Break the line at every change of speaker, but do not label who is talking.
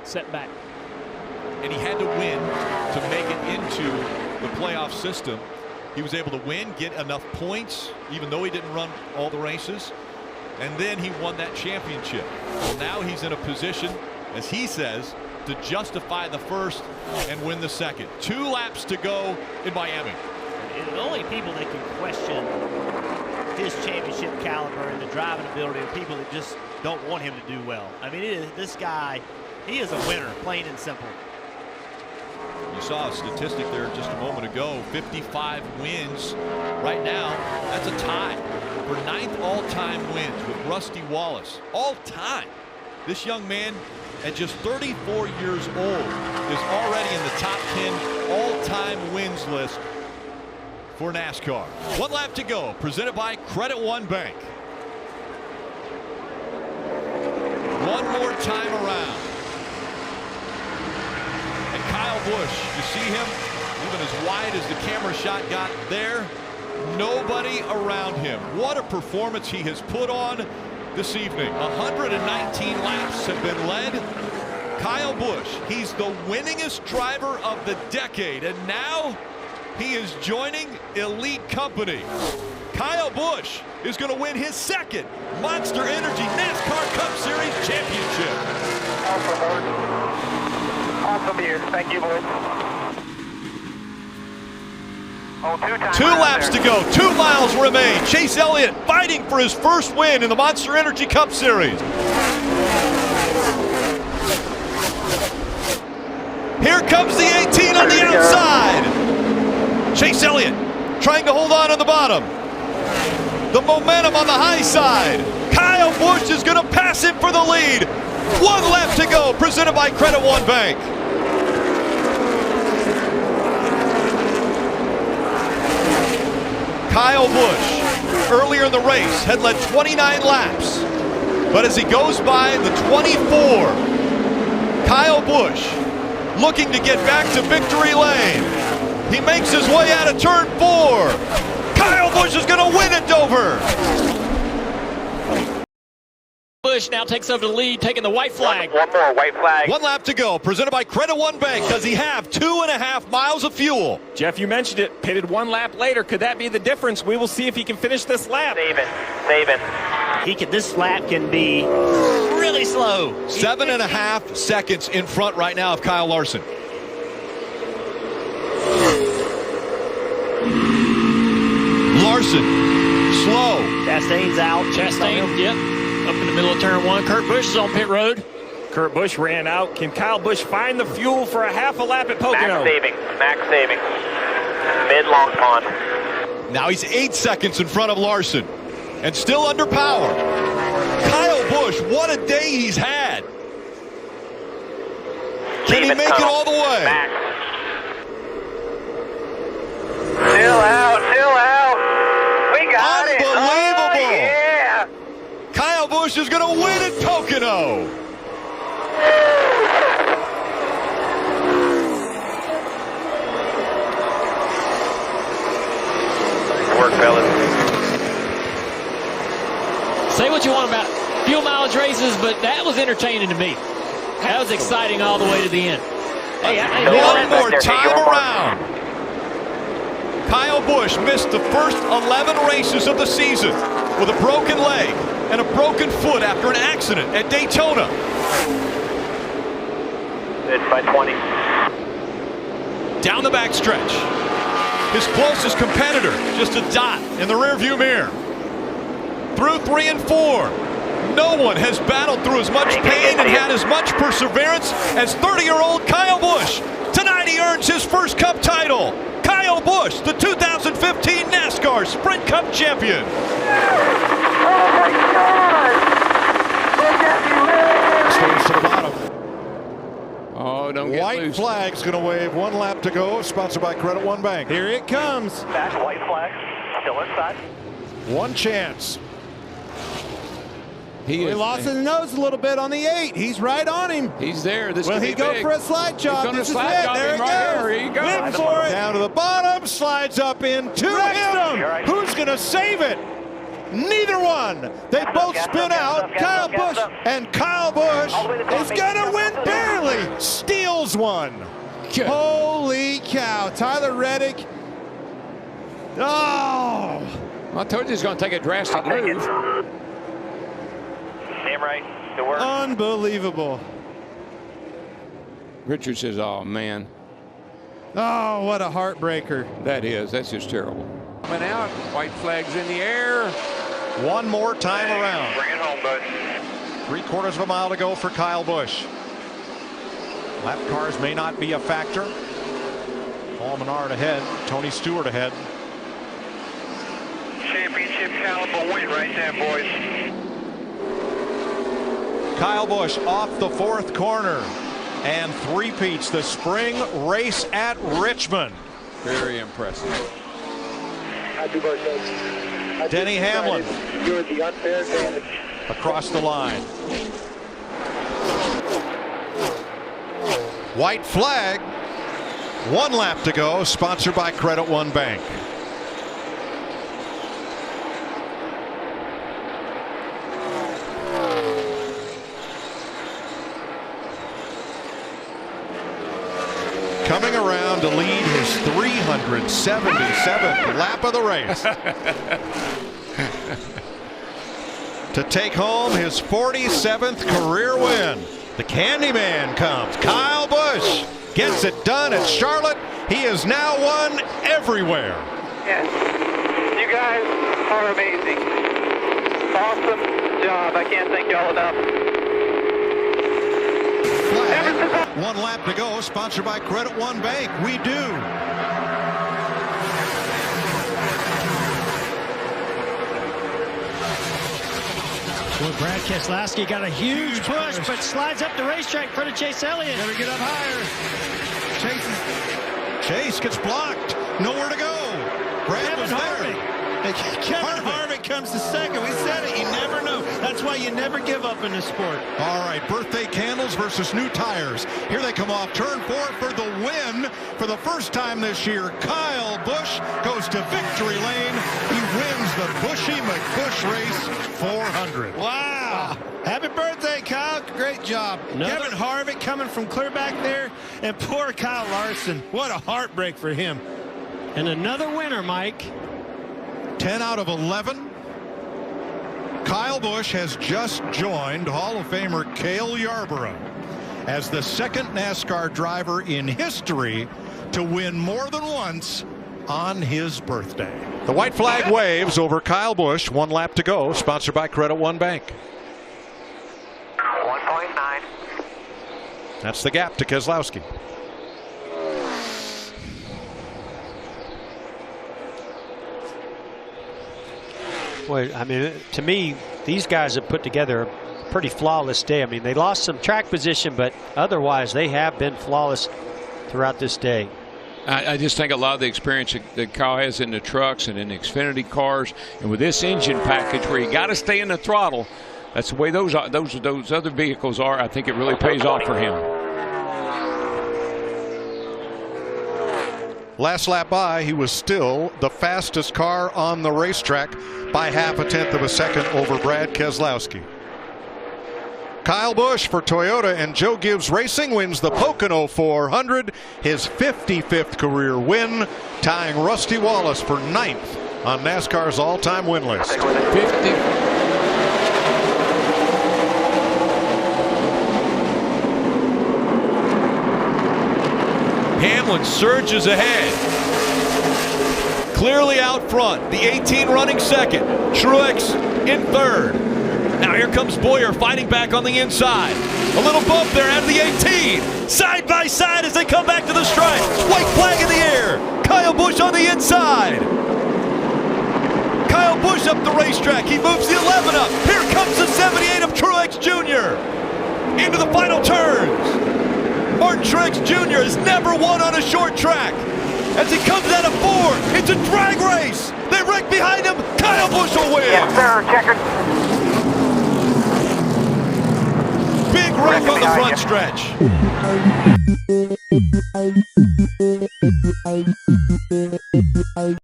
setback.
And he had to win to make it into the playoff system. He was able to win, get enough points, even though he didn't run all the races. And then he won that championship. Well, now he's in a position, as he says, to justify the first and win the second. 2 laps to go in Miami.
And the only people that can question his championship caliber and the driving ability are people that just don't want him to do well. I mean, this guy, he is a winner, plain and simple.
You saw a statistic there just a moment ago, 55 wins. Right now, that's a tie for 9th all-time wins with Rusty Wallace. All-time. This young man, at just 34 years old, is already in the top 10 all-time wins list for NASCAR. 1 lap to go, presented by Credit One Bank. One more time around. And Kyle Busch, you see him, even as wide as the camera shot got there, nobody around him. What a performance he has put on this evening. 119 laps have been led. Kyle Busch, he's the winningest driver of the decade, and now he is joining elite company. Kyle Busch is going to win his 2nd Monster Energy NASCAR Cup Series championship.
Awesome year. Thank you, boys. Oh,
2 laps to go. 2 miles remain. Chase Elliott fighting for his first win in the Monster Energy Cup Series. Here comes the 18 on the outside. Chase Elliott trying to hold on the bottom. The momentum on the high side. Kyle Busch is going to pass him for the lead. 1 lap to go, presented by Credit One Bank. Kyle Busch, earlier in the race, had led 29 laps. But as he goes by the 24, Kyle Busch looking to get back to victory lane. He makes his way out of turn 4. Kyle Busch is going to win at Dover.
Busch now takes over the lead, taking the white flag.
One more white flag.
1 lap to go, presented by Credit One Bank. Does he have 2.5 miles of fuel?
Jeff, you mentioned it, pitted 1 lap later. Could that be the difference? We will see if he can finish this lap.
Save it.
This lap can be really slow.
7.5 seconds in front right now of Kyle Larson. Larson, slow.
Chastain's out.
Chastain, yep. Up in the middle of turn 1. Kurt Busch is on pit road.
Kurt Busch ran out. Can Kyle Busch find the fuel for a half a lap at Pocono?
Max saving. Mid-long pond.
Now he's 8 seconds in front of Larson and still under power. Kyle Busch, what a day he's had. Can he make it all the way?
Max. Still out. We got it.
Unbelievable.
Oh, yeah.
Kyle Busch is going to win at Pocono.
Work, fellas.
Say what you want about fuel mileage races, but that was entertaining to me. That was exciting all the way to the end. Hey,
One more time around. Kyle Busch missed the first 11 races of the season with a broken leg and a broken foot after an accident at Daytona.
It's by 20.
Down the backstretch. His closest competitor, just a dot in the rearview mirror. Through 3 and 4. No one has battled through as much pain and had as much perseverance as 30-year-old Kyle Busch. Tonight he earns his first Cup title. Kyle Busch, the 2015 NASCAR Sprint Cup champion.
Oh my God!
Stays to the bottom.
Oh, don't get
White
loose.
flag's going to wave. 1 lap to go. Sponsored by Credit One Bank.
Here it comes.
Back white flag. Still inside.
1 chance.
He
lost his nose a little bit on the 8. He's right on him.
He's there. This
Will
could
he
be
go
big.
for a slide job?
He's
This is
gonna slide
it.
job
There
him
he
right
goes.
there. Here you go.
Win for it.
Down to the bottom. Slides up into him. Who's going to save it? Neither one. They both spin out. Kyle Busch and Kyle Busch is going to win big. steals one.
Good.
Holy cow. Tyler Reddick. Oh.
I told you he's going to take a drastic move.
Damn right. Good work.
Unbelievable.
Richard says, oh, man.
Oh, what a heartbreaker.
That's just terrible. Coming out, white flags in the air.
One more time around.
Bring it home, bud.
3/4 of a mile to go for Kyle Busch. Lap cars may not be a factor. Paul Menard ahead. Tony Stewart ahead.
Championship caliber win right there, boys.
Kyle Busch off the 4th corner and three-peats the spring race at Richmond.
Very impressive.
Happy birthday.
Denny Hamlin
You're the unfair advantage.
across the line. White flag. 1 lap to go. Sponsored by Credit One Bank. Coming around to lead his 377th lap of the race. To take home his 47th career win. The Candyman comes. Kyle Busch gets it done at Charlotte. He has now won everywhere.
Yes. You guys are amazing. Awesome job. I can't thank y'all enough.
Flag. 1 lap to go. Sponsored by Credit One Bank. We do.
Well, Brad Keselowski got a huge push, but slides up the racetrack in front of Chase Elliott.
Better get up higher.
Chase gets blocked. Nowhere to go. Brad was there.
Kevin Harvick comes to second. We said it. You never know. That's why you never give up in this sport.
All right, birthday candles versus new tires. Here they come off turn 4 for the win. For the first time this year, Kyle Busch goes to victory lane. He wins the Bushy McBusch race 400.
Wow. Happy birthday, Kyle. Great job. Kevin Harvick coming from clear back there. And poor Kyle Larson. What a heartbreak for him.
And another winner, Mike.
10 out of 11. Kyle Busch has just joined Hall of Famer Cale Yarborough as the second NASCAR driver in history to win more than once on his birthday. The white flag waves over Kyle Busch. 1 lap to go. Sponsored by Credit One Bank.
1.9.
That's the gap to Keselowski.
Well, I mean, to me, these guys have put together a pretty flawless day. I mean, they lost some track position, but otherwise they have been flawless throughout this day.
I just think a lot of the experience that Kyle has in the trucks and in the Xfinity cars, and with this engine package where you got to stay in the throttle, that's the way those other vehicles are. I think it really pays off for him.
Last lap by, he was still the fastest car on the racetrack by 0.5 of a second over Brad Keselowski. Kyle Busch for Toyota and Joe Gibbs Racing wins the Pocono 400, his 55th career win, tying Rusty Wallace for 9th on NASCAR's all-time win list.
50.
Hamlin surges ahead. Clearly out front. The 18 running second. Truex in third. Now here comes Boyer fighting back on the inside. A little bump there out of the 18. Side by side as they come back to the stripe. White flag in the air. Kyle Busch on the inside. Kyle Busch up the racetrack. He moves the 11 up. Here comes the 78 of Truex Jr. into the final turns. Martin Truex Jr. has never won on a short track. As he comes out of 4, it's a drag race. They wreck behind him. Kyle Busch will win.
Yes, sir. Checker.
Big wreck on the front stretch.